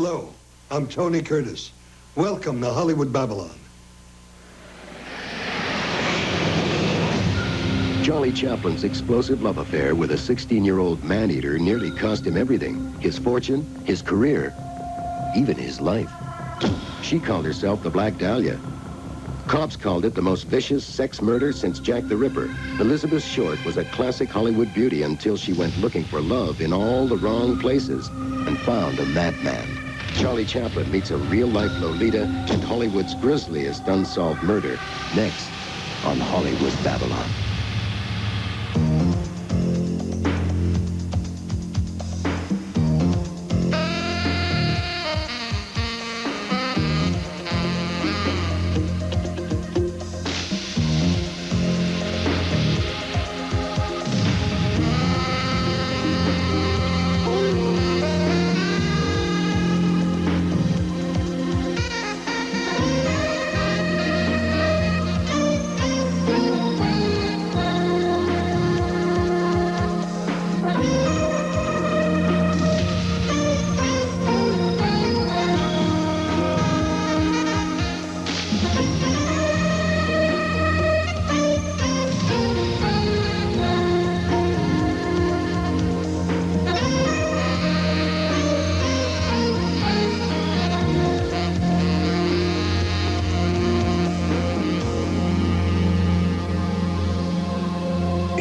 Hello, I'm Tony Curtis. Welcome to Hollywood Babylon. Charlie Chaplin's explosive love affair with a 16-year-old man-eater nearly cost him everything. His fortune, his career, even his life. She called herself the Black Dahlia. Cops called it the most vicious sex murder since Jack the Ripper. Elizabeth Short was a classic Hollywood beauty until she went looking for love in all the wrong places and found a madman. Charlie Chaplin meets a real-life Lolita and Hollywood's grisliest unsolved murder. Next on Hollywood Babylon.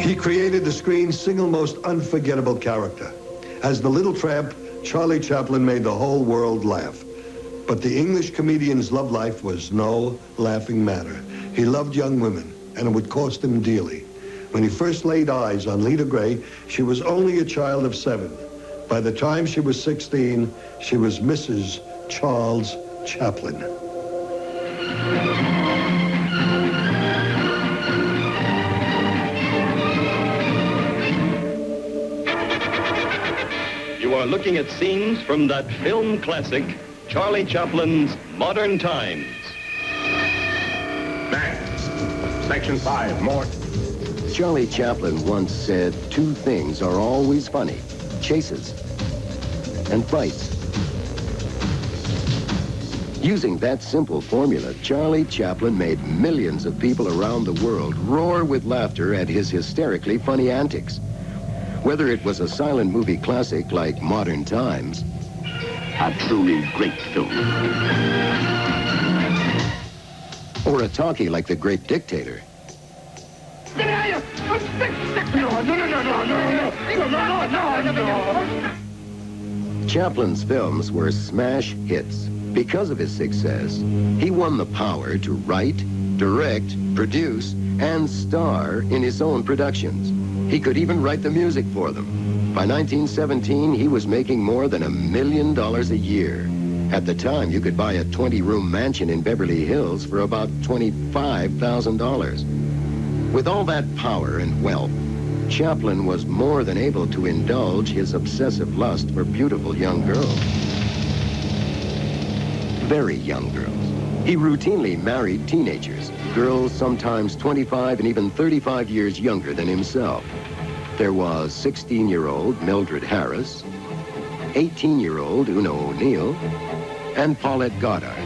He created the screen's single most unforgettable character. As the little tramp, Charlie Chaplin made the whole world laugh. But the English comedian's love life was no laughing matter. He loved young women, and it would cost him dearly. When he first laid eyes on Lita Gray, she was only a child of 7. By the time she was 16, she was Mrs. Charles Chaplin. You are looking at scenes from that film classic, Charlie Chaplin's Modern Times. Next, Section 5, more. Charlie Chaplin once said, 2 things are always funny: chases and fights. Using that simple formula, Charlie Chaplin made millions of people around the world roar with laughter at his hysterically funny antics. Whether it was a silent movie classic like Modern Times, A truly great film. or a talkie like The Great Dictator, Chaplin's films were smash hits. Because of his success, he won the power to write, direct, produce, and star in his own productions. He could even write the music for them. By 1917, he was making more than $1 million a year. At the time, you could buy a 20-room mansion in Beverly Hills for about $25,000. With all that power and wealth, Chaplin was more than able to indulge his obsessive lust for beautiful young girls. Very young girls. He routinely married teenagers, girls sometimes 25 and even 35 years younger than himself. There was 16-year-old Mildred Harris, 18-year-old Una O'Neill, and Paulette Goddard,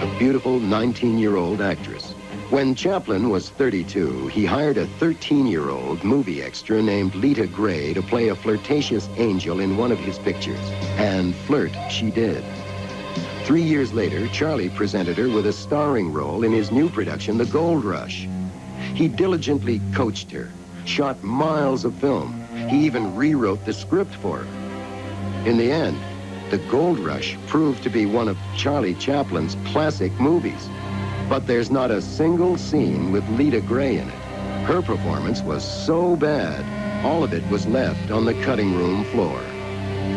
a beautiful 19-year-old actress. When Chaplin was 32, he hired a 13-year-old movie extra named Lita Gray to play a flirtatious angel in one of his pictures. And flirt she did. 3 years later, Charlie presented her with a starring role in his new production, The Gold Rush. He diligently coached her, shot miles of film. He even rewrote the script for her. In the end, The Gold Rush proved to be one of Charlie Chaplin's classic movies. But there's not a single scene with Lita Gray in it. Her performance was so bad, all of it was left on the cutting room floor.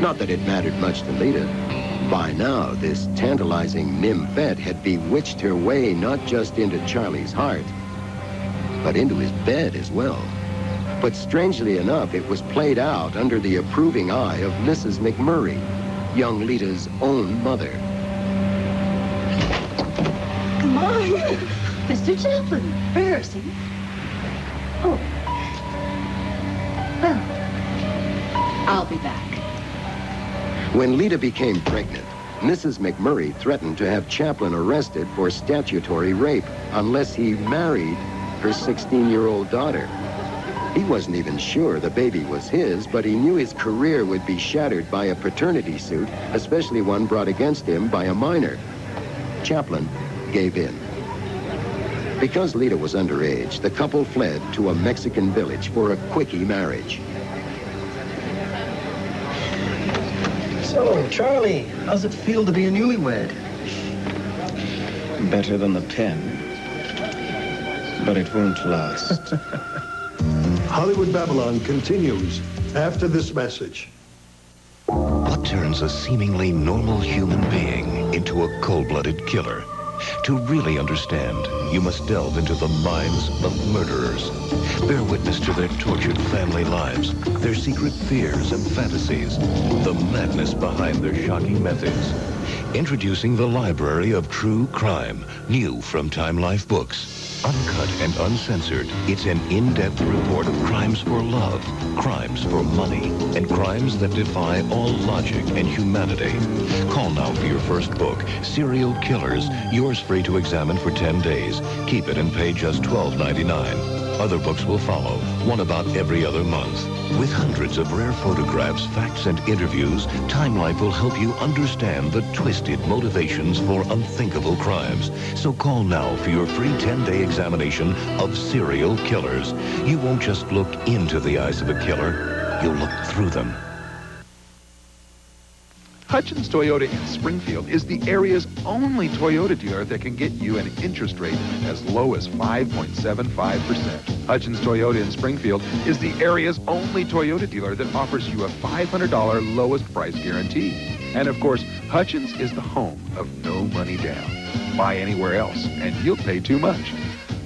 Not that it mattered much to Lita. By now, this tantalizing nymphette had bewitched her way not just into Charlie's heart, but into his bed as well. But strangely enough, it was played out under the approving eye of Mrs. McMurray, young Lita's own mother. Come on, Mr. Chaplin, rehearsing. Oh. Well, I'll be back. When Lita became pregnant, Mrs. McMurray threatened to have Chaplin arrested for statutory rape unless he married her 16-year-old daughter. He wasn't even sure the baby was his, but he knew his career would be shattered by a paternity suit, especially one brought against him by a minor. Chaplin gave in. Because Lita was underage, the couple fled to a Mexican village for a quickie marriage. So, Charlie, how's it feel to be a newlywed? Better than the pen. But it won't last. Hollywood Babylon continues after this message. What turns a seemingly normal human being into a cold-blooded killer? To really understand, you must delve into the minds of murderers. Bear witness to their tortured family lives, their secret fears and fantasies, the madness behind their shocking methods. Introducing the Library of True Crime, new from Time Life Books. Uncut and uncensored, it's an in-depth report of crimes for love, crimes for money, and crimes that defy all logic and humanity. Call now for your first book, Serial Killers, yours free to examine for 10 days. Keep it and pay just $12.99. Other books will follow, one about every other month. With hundreds of rare photographs, facts, and interviews, Time Life will help you understand the twisted motivations for unthinkable crimes. So call now for your free 10-day examination of Serial Killers. You won't just look into the eyes of a killer, you'll look through them. Hutchins Toyota in Springfield is the area's only Toyota dealer that can get you an interest rate as low as 5.75%. Hutchins Toyota in Springfield is the area's only Toyota dealer that offers you a $500 lowest price guarantee. And of course, Hutchins is the home of no money down. Buy anywhere else and you'll pay too much.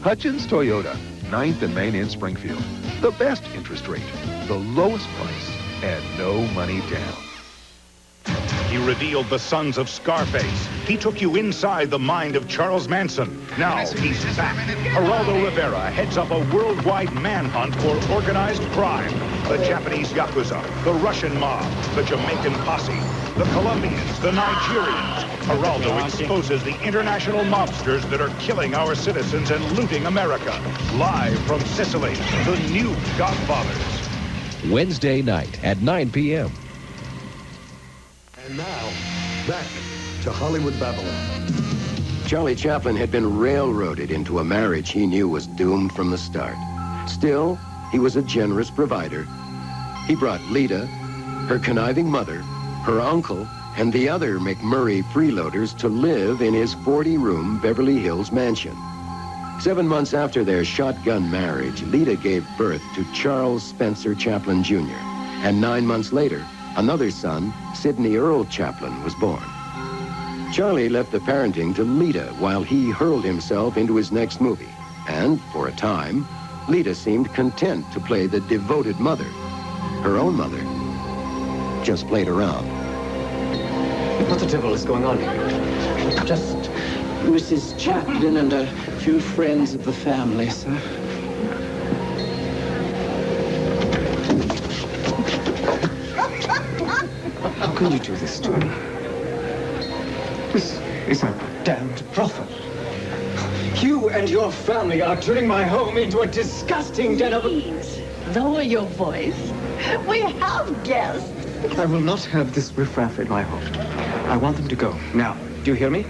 Hutchins Toyota, 9th and Main in Springfield. The best interest rate, the lowest price, and no money down. He revealed the sons of Scarface. He took you inside the mind of Charles Manson. Now he's back. Geraldo Rivera heads up a worldwide manhunt for organized crime. The Japanese Yakuza, the Russian mob, the Jamaican posse, the Colombians, the Nigerians. Geraldo exposes the international mobsters that are killing our citizens and looting America. Live from Sicily, the new Godfathers. Wednesday night at 9 p.m. And now, back to Hollywood Babylon. Charlie Chaplin had been railroaded into a marriage he knew was doomed from the start. Still, he was a generous provider. He brought Lita, her conniving mother, her uncle, and the other McMurray freeloaders to live in his 40-room Beverly Hills mansion. 7 months after their shotgun marriage, Lita gave birth to Charles Spencer Chaplin Jr., and 9 months later, another son, Sidney Earl Chaplin, was born. Charlie left the parenting to Lita while he hurled himself into his next movie. And, for a time, Lita seemed content to play the devoted mother. Her own mother just played around. What the devil is going on here? Just Mrs. Chaplin and a few friends of the family, sir. How can you do this to me? This is a damned brothel. You and your family are turning my home into a disgusting den of... Please, lower your voice. We have guests. I will not have this riffraff in my home. I want them to go. Now, do you hear me?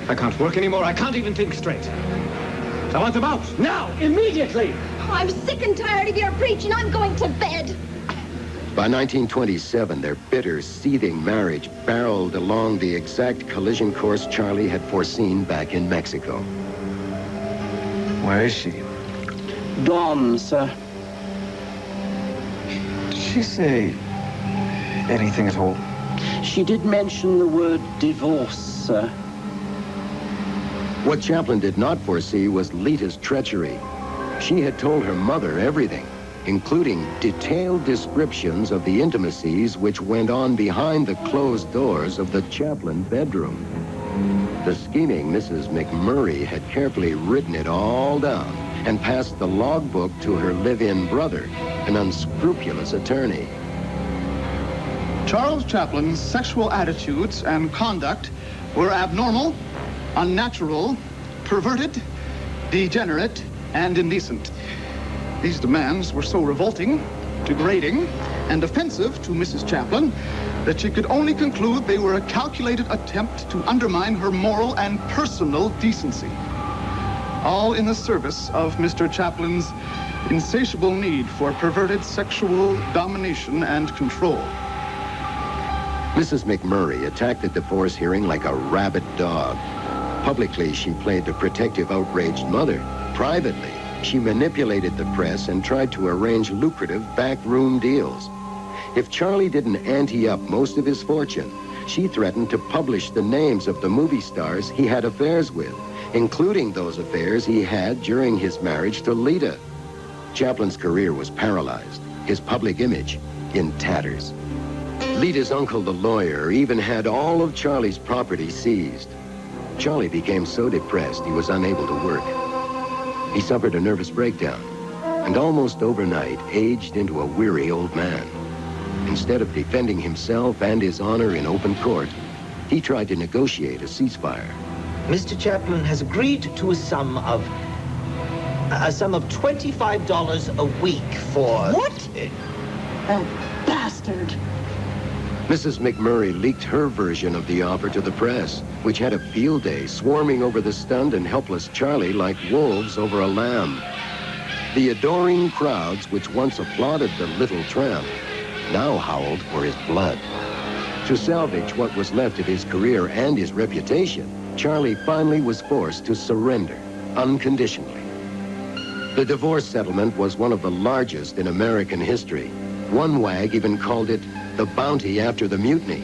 I can't work anymore. I can't even think straight. I want them out. Now, immediately. Oh, I'm sick and tired of your preaching. I'm going to bed. By 1927, their bitter, seething marriage barreled along the exact collision course Charlie had foreseen back in Mexico. Where is she? Dawn, sir. Did she say anything at all? She did mention the word divorce, sir. What Chaplin did not foresee was Lita's treachery. She had told her mother everything, including detailed descriptions of the intimacies which went on behind the closed doors of the Chaplin bedroom. The scheming Mrs. McMurray had carefully written it all down and passed the logbook to her live-in brother, an unscrupulous attorney. Charles Chaplin's sexual attitudes and conduct were abnormal, unnatural, perverted, degenerate, and indecent. These demands were so revolting, degrading, and offensive to Mrs. Chaplin that she could only conclude they were a calculated attempt to undermine her moral and personal decency. All in the service of Mr. Chaplin's insatiable need for perverted sexual domination and control. Mrs. McMurray attacked the divorce hearing like a rabid dog. Publicly, she played the protective, outraged mother. Privately, she manipulated the press and tried to arrange lucrative backroom deals. If Charlie didn't ante up most of his fortune, she threatened to publish the names of the movie stars he had affairs with, including those affairs he had during his marriage to Lita. Chaplin's career was paralyzed, his public image in tatters. Lita's uncle, the lawyer, even had all of Charlie's property seized. Charlie became so depressed he was unable to work. He suffered a nervous breakdown and almost overnight aged into a weary old man. Instead of defending himself and his honor in open court, he tried to negotiate a ceasefire. Mr. Chaplin has agreed to a sum of $25 a week for... What? That bastard. Mrs. McMurray leaked her version of the offer to the press, which had a field day swarming over the stunned and helpless Charlie like wolves over a lamb. The adoring crowds which once applauded the little tramp now howled for his blood. To salvage what was left of his career and his reputation, Charlie finally was forced to surrender unconditionally. The divorce settlement was one of the largest in American history. One wag even called it the bounty after the mutiny.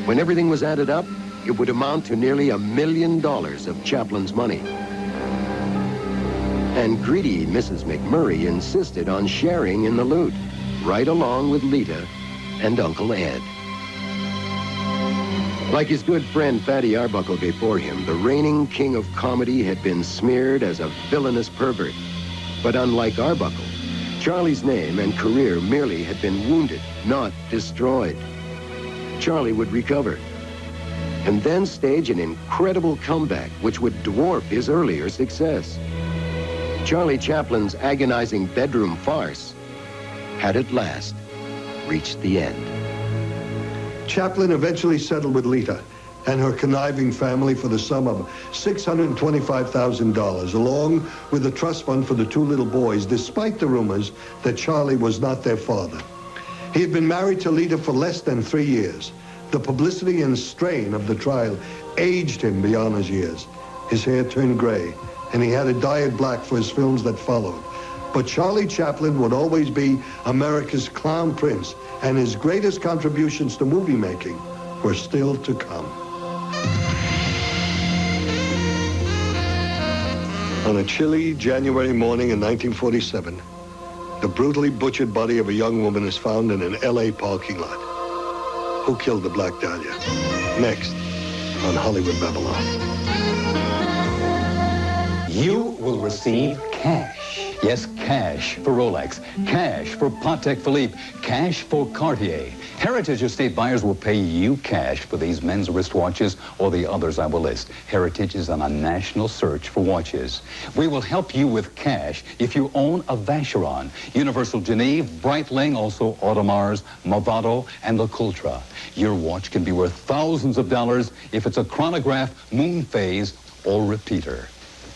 When everything was added up, it would amount to nearly $1 million of Chaplin's money. And greedy Mrs. McMurray insisted on sharing in the loot, right along with Lita and Uncle Ed. Like his good friend Fatty Arbuckle before him, the reigning king of comedy had been smeared as a villainous pervert. But unlike Arbuckle, Charlie's name and career merely had been wounded, not destroyed. Charlie would recover, and then stage an incredible comeback which would dwarf his earlier success. Charlie Chaplin's agonizing bedroom farce had at last reached the end. Chaplin eventually settled with Lita and her conniving family for the sum of $625,000, along with the trust fund for the two little boys, despite the rumors that Charlie was not their father. He had been married to Lita for less than 3 years. The publicity and strain of the trial aged him beyond his years. His hair turned gray, and he had to dye it black for his films that followed. But Charlie Chaplin would always be America's clown prince, and his greatest contributions to movie making were still to come. On a chilly January morning in 1947, the brutally butchered body of a young woman is found in an LA parking lot. Who killed the Black Dahlia? Next on Hollywood Babylon. You will receive cash. Yes, cash for Rolex, cash for Patek Philippe, cash for Cartier. Heritage Estate buyers will pay you cash for these men's wristwatches or the others I will list. Heritage is on a national search for watches. We will help you with cash if you own a Vacheron, Universal Geneve, Breitling, also Audemars, Movado, and Le Coultre. Your watch can be worth thousands of dollars if it's a chronograph, moon phase, or repeater.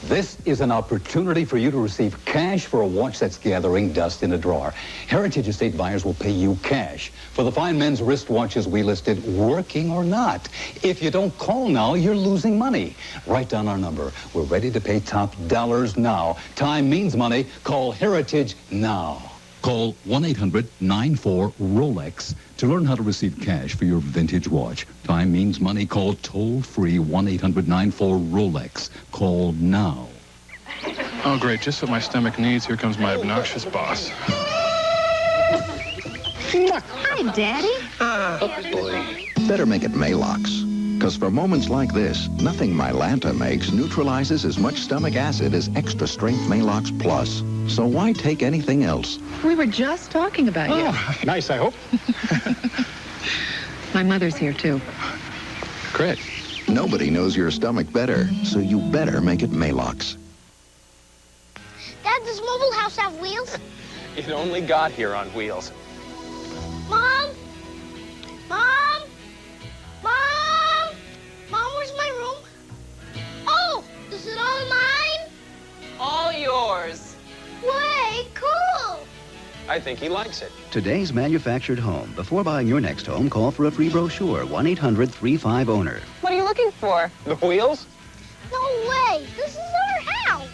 This is an opportunity for you to receive cash for a watch that's gathering dust in a drawer. Heritage Estate buyers will pay you cash for the fine men's wristwatches we listed, working or not. If you don't call now, you're losing money. Write down our number. We're ready to pay top dollars now. Time means money. Call Heritage now. Call 1-800-94-ROLEX to learn how to receive cash for your vintage watch. Time means money. Call toll-free 1-800-94-ROLEX. Call now. Oh, great. Just what my stomach needs. Here comes my obnoxious boss. Hi, Daddy. Boy. Better make it Maalox. Because for moments like this, nothing Mylanta makes neutralizes as much stomach acid as Extra Strength Maalox Plus. So why take anything else? We were just talking about you. Oh, nice, I hope. My mother's here, too. Great. Nobody knows your stomach better, so you better make it Maalox. Dad, does Mobile House have wheels? It only got here on wheels. Mom? Mom? Mom? Mom, where's my room? Oh, is it all mine? All yours. Way cool. I think he likes it. Today's manufactured home. Before buying your next home, call for a free brochure. 1-800-35-OWNER. What are you looking for? The wheels? No way. This is our house.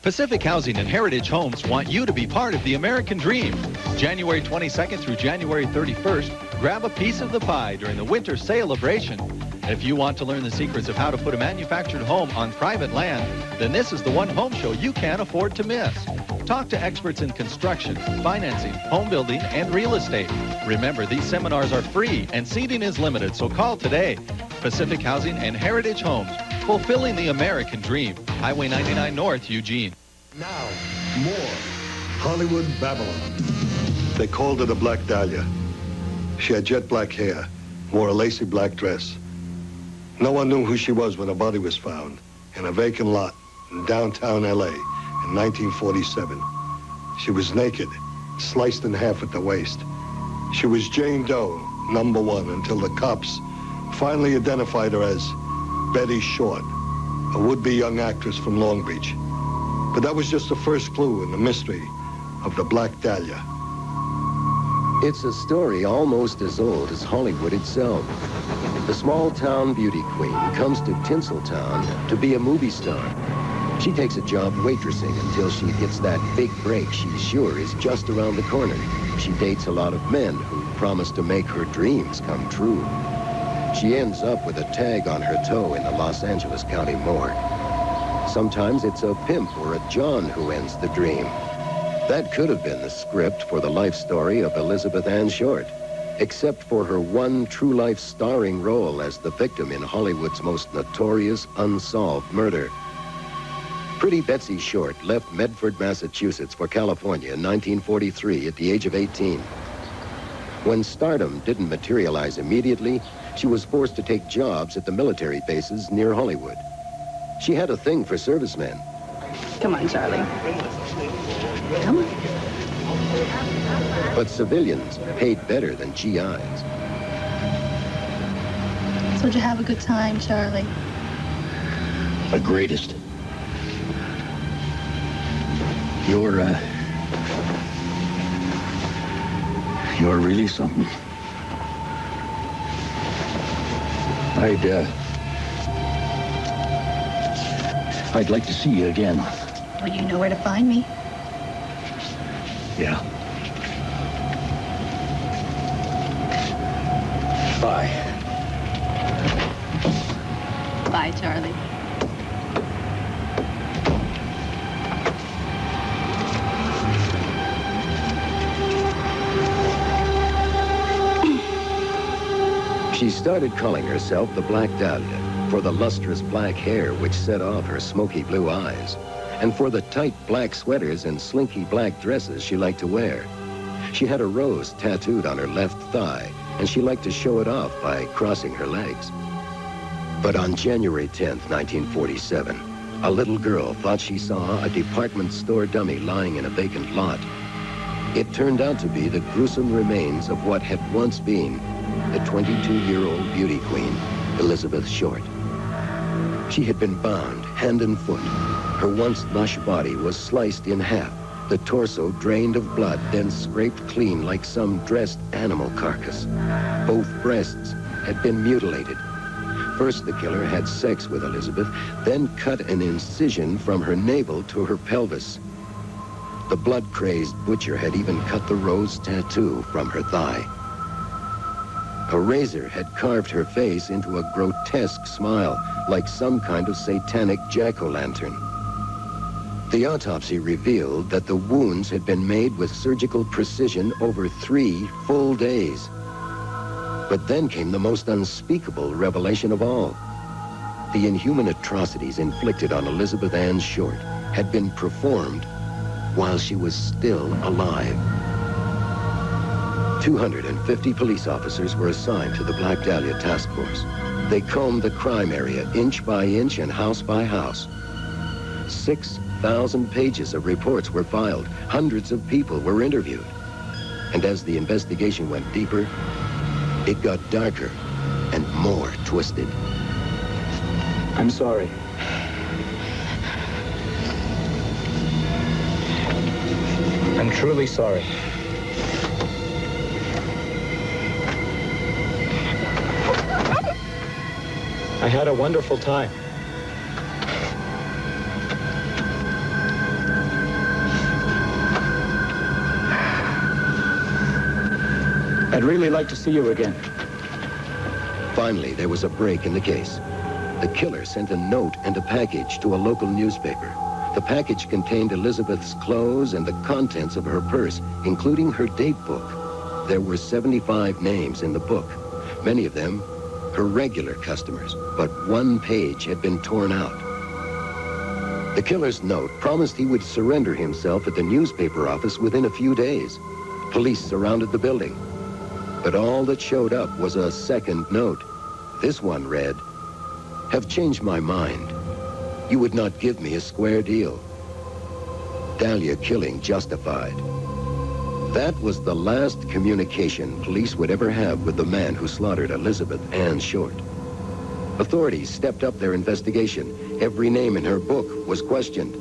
Pacific Housing and Heritage Homes want you to be part of the American dream. January 22nd through January 31st, grab a piece of the pie during the winter celebration. If you want to learn the secrets of how to put a manufactured home on private land, then this is the one home show you can't afford to miss. Talk to experts in construction, financing, home building, and real estate. Remember, these seminars are free and seating is limited, so call today. Pacific Housing and Heritage Homes, fulfilling the American dream. Highway 99 North, Eugene. Now, more Hollywood Babylon. They called her the Black Dahlia. She had jet black hair, wore a lacy black dress. No one knew who she was when her body was found in a vacant lot in downtown L.A. in 1947. She was naked, sliced in half at the waist. She was Jane Doe, #1, until the cops finally identified her as Betty Short, a would-be young actress from Long Beach. But that was just the first clue in the mystery of the Black Dahlia. It's a story almost as old as Hollywood itself. The small-town beauty queen comes to Tinseltown to be a movie star. She takes a job waitressing until she gets that big break she's sure is just around the corner. She dates a lot of men who promise to make her dreams come true. She ends up with a tag on her toe in the Los Angeles County morgue. Sometimes it's a pimp or a John who ends the dream. That could have been the script for the life story of Elizabeth Ann Short, except for her one true-life starring role as the victim in Hollywood's most notorious unsolved murder. Pretty Betsy Short left Medford, Massachusetts for California in 1943 at the age of 18. When stardom didn't materialize immediately, she was forced to take jobs at the military bases near Hollywood. She had a thing for servicemen. Come on, Charlie. Come on. But civilians paid better than GIs. So did you have a good time, Charlie? The greatest. You're really something. I'd like to see you again. Well, you know where to find me. Yeah. Bye. Bye, Charlie. She started calling herself the Black Dahlia for the lustrous black hair which set off her smoky blue eyes, and for the tight black sweaters and slinky black dresses she liked to wear. She had a rose tattooed on her left thigh, and she liked to show it off by crossing her legs. But on January 10th, 1947, a little girl thought she saw a department store dummy lying in a vacant lot. It turned out to be the gruesome remains of what had once been the 22-year-old beauty queen, Elizabeth Short. She had been bound hand and foot. Her once lush body was sliced in half, the torso drained of blood, then scraped clean like some dressed animal carcass. Both breasts had been mutilated. First, the killer had sex with Elizabeth, then cut an incision from her navel to her pelvis. The blood-crazed butcher had even cut the rose tattoo from her thigh. A razor had carved her face into a grotesque smile, like some kind of satanic jack-o'-lantern. The autopsy revealed that the wounds had been made with surgical precision over 3 full days. But then came the most unspeakable revelation of all. The inhuman atrocities inflicted on Elizabeth Ann Short had been performed while she was still alive. 250 police officers were assigned to the Black Dahlia task force. They combed the crime area inch by inch and house by house. 6,000 pages of reports were filed. Hundreds of people were interviewed. And as the investigation went deeper, it got darker and more twisted. I'm sorry. I'm truly sorry. I had a wonderful time. I'd really like to see you again. Finally, there was a break in the case. The killer sent a note and a package to a local newspaper. The package contained Elizabeth's clothes and the contents of her purse, including her date book. There were 75 names in the book, many of them her regular customers, but one page had been torn out. The killer's note promised he would surrender himself at the newspaper office within a few days. Police surrounded the building, but all that showed up was a second note. This one read, "Have changed my mind. You would not give me a square deal. Dahlia killing justified." That was the last communication police would ever have with the man who slaughtered Elizabeth Ann Short. Authorities stepped up their investigation. Every name in her book was questioned.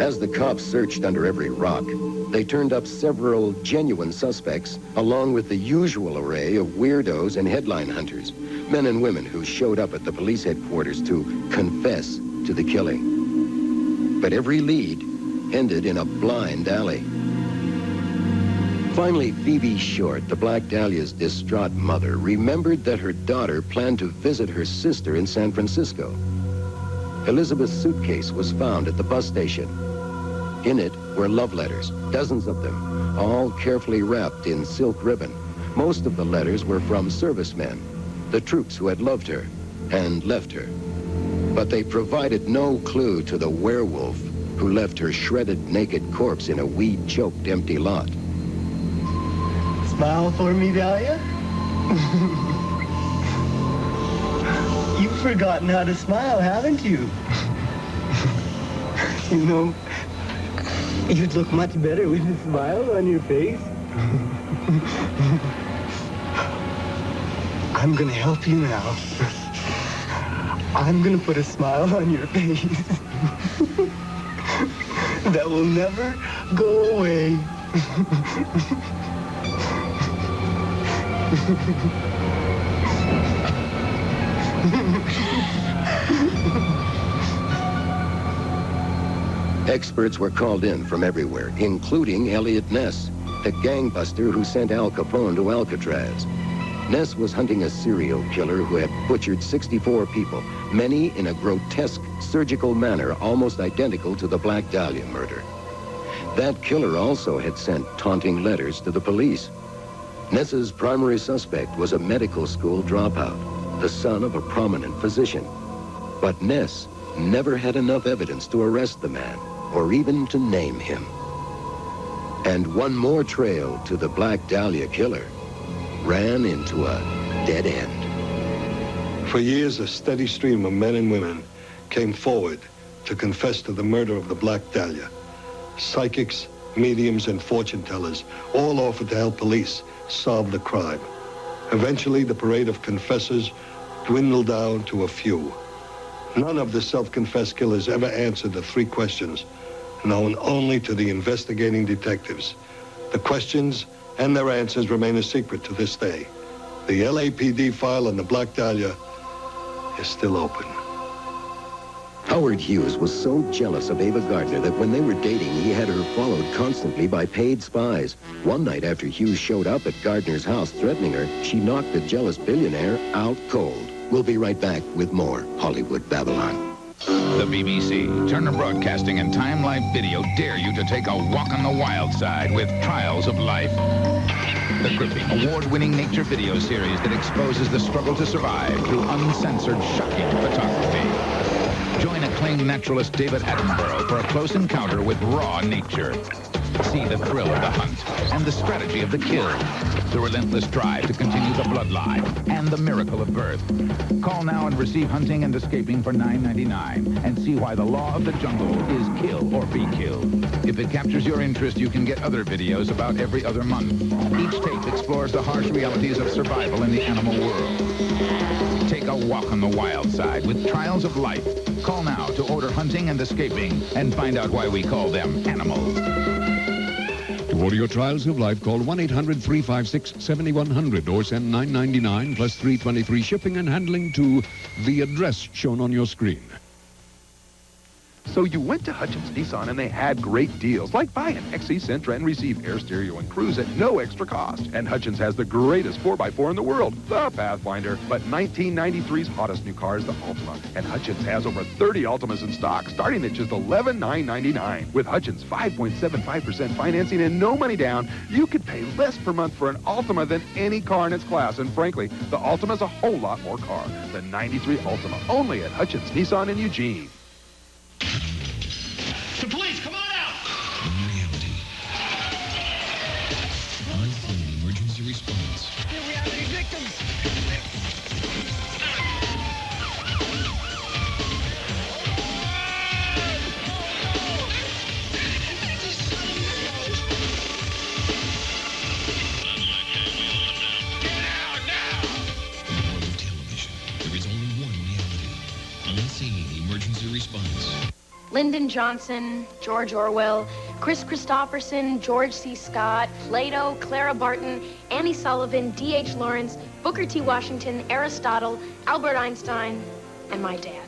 As the cops searched under every rock, they turned up several genuine suspects, along with the usual array of weirdos and headline hunters, men and women who showed up at the police headquarters to confess to the killing. But every lead ended in a blind alley. Finally, Phoebe Short, the Black Dahlia's distraught mother, remembered that her daughter planned to visit her sister in San Francisco. Elizabeth's suitcase was found at the bus station. In it were love letters, dozens of them, all carefully wrapped in silk ribbon. Most of the letters were from servicemen, the troops who had loved her and left her. But they provided no clue to the werewolf who left her shredded naked corpse in a weed-choked empty lot. Smile for me, Dahlia? You've forgotten how to smile, haven't you? You know, you'd look much better with a smile on your face. I'm gonna help you now. I'm gonna put a smile on your face that will never go away. Experts were called in from everywhere, including Elliot Ness, the gangbuster who sent Al Capone to Alcatraz. Ness was hunting a serial killer who had butchered 64 people, many in a grotesque surgical manner almost identical to the Black Dahlia murder. That killer also had sent taunting letters to the police. Ness's primary suspect was a medical school dropout, the son of a prominent physician. But Ness never had enough evidence to arrest the man, or even to name him. And one more trail to the Black Dahlia killer ran into a dead end. For years, a steady stream of men and women came forward to confess to the murder of the Black Dahlia. Psychics, mediums, and fortune tellers all offered to help police solve the crime. Eventually, the parade of confessors dwindled down to a few. None of the self-confessed killers ever answered the three questions known only to the investigating detectives. The questions and their answers remain a secret to this day. The LAPD file on the Black Dahlia is still open. Howard Hughes was so jealous of Ava Gardner that when they were dating, he had her followed constantly by paid spies. One night after Hughes showed up at Gardner's house threatening her, she knocked the jealous billionaire out cold. We'll be right back with more Hollywood Babylon. The BBC, Turner Broadcasting, and Time Life Video dare you to take a walk on the wild side with Trials of Life. The gripping, award-winning nature video series that exposes the struggle to survive through uncensored, shocking photography. Join acclaimed naturalist David Attenborough for a close encounter with raw nature. See the the thrill of the hunt and the strategy of the kill, the relentless drive to continue the bloodline, and the miracle of birth. Call now and receive Hunting and Escaping for $9.99 and see why the law of the jungle is kill or be killed. If it captures your interest, you can get other videos about every other month. Each tape explores the harsh realities of survival in the animal world. Take a walk on the wild side with Trials of Life. Call now to order Hunting and Escaping and find out why we call them animals. To order your Trials of Life, call 1-800-356-7100 or send $9.99 plus $3.23 shipping and handling to the address shown on your screen. So you went to Hutchins Nissan and they had great deals, like buy an XE Sentra and receive air stereo and cruise at no extra cost. And Hutchins has the greatest 4x4 in the world, the Pathfinder. But 1993's hottest new car is the Altima. And Hutchins has over 30 Altimas in stock, starting at just $11,999. With Hutchins 5.75% financing and no money down, you could pay less per month for an Altima than any car in its class. And frankly, the Altima's a whole lot more car than 93 Altima. Only at Hutchins Nissan in Eugene. The police, come on out! In reality. On-scene emergency response. We're reality victims! In the world of television, there is only one reality. Unseen emergency response. Lyndon Johnson, George Orwell, Chris Christopherson, George C. Scott, Plato, Clara Barton, Annie Sullivan, D.H. Lawrence, Booker T. Washington, Aristotle, Albert Einstein, and my dad.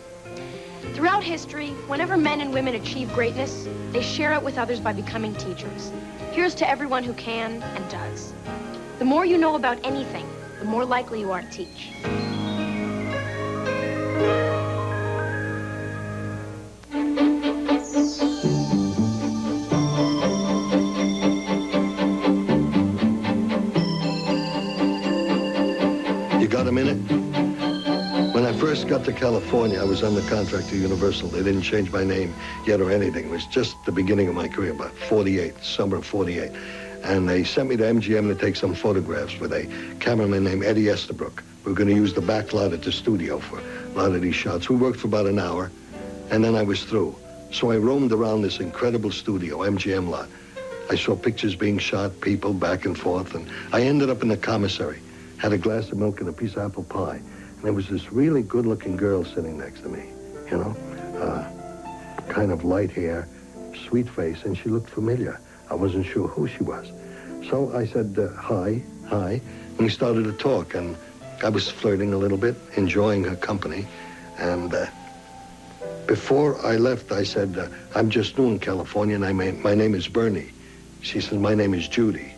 Throughout history, whenever men and women achieve greatness, they share it with others by becoming teachers. Here's to everyone who can and does. The more you know about anything, the more likely you are to teach. Got a minute? When I first got to California, I was under contract to Universal. They didn't change my name yet or anything. It was just the beginning of my career, about 48, summer of 48. And they sent me to MGM to take some photographs with a cameraman named Eddie Estabrook. We were going to use the back lot at the studio for a lot of these shots. We worked for about an hour, and then I was through. So I roamed around this incredible studio, MGM lot. I saw pictures being shot, people back and forth, and I ended up in the commissary. Had a glass of milk and a piece of apple pie. And there was this really good-looking girl sitting next to me, you know, kind of light hair, sweet face, and she looked familiar. I wasn't sure who she was. So I said, hi, and we started to talk, and I was flirting a little bit, enjoying her company. And before I left, I said, I'm just new in California, and my name is Bernie. She said, my name is Judy.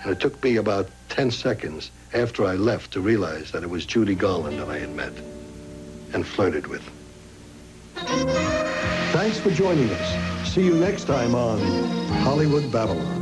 And it took me about 10 seconds after I left to realize that it was Judy Garland that I had met and flirted with. Thanks for joining us. See you next time on Hollywood Babylon.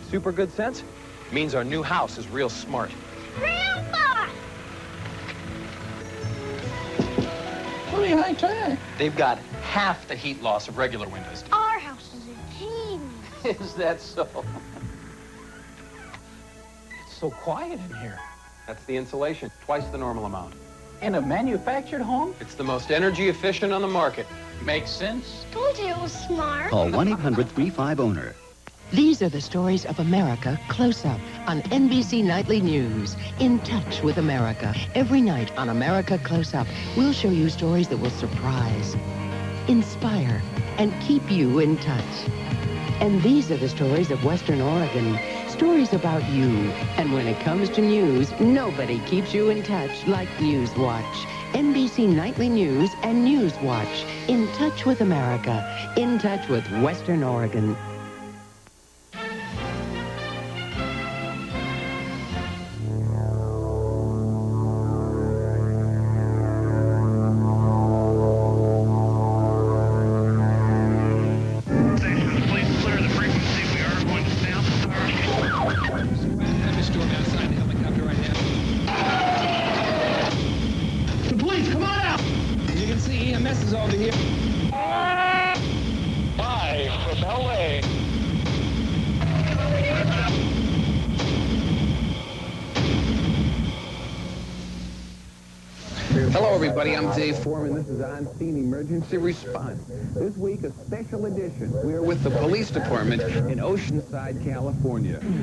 Super good sense? Means our new house is real smart. Grandpa! What behind time? They've got half the heat loss of regular windows. Our house is a team. Is that so? It's so quiet in here. That's the insulation, twice the normal amount. In a manufactured home? It's the most energy efficient on the market. Makes sense. Told you it was smart. Call 1-800-35-OWNER. These are the stories of America close up on NBC Nightly News. In touch with America. Every night on America Close Up, we'll show you stories that will surprise, inspire, and keep you in touch. And these are the stories of Western Oregon. Stories about you. And when it comes to news, nobody keeps you in touch like Newswatch. NBC Nightly News and News Watch. In touch with America. In touch with Western Oregon. Hello, everybody. I'm Dave Foreman. This is On-Scene Emergency Response. This week, a special edition. We are with the police department in Oceanside, California.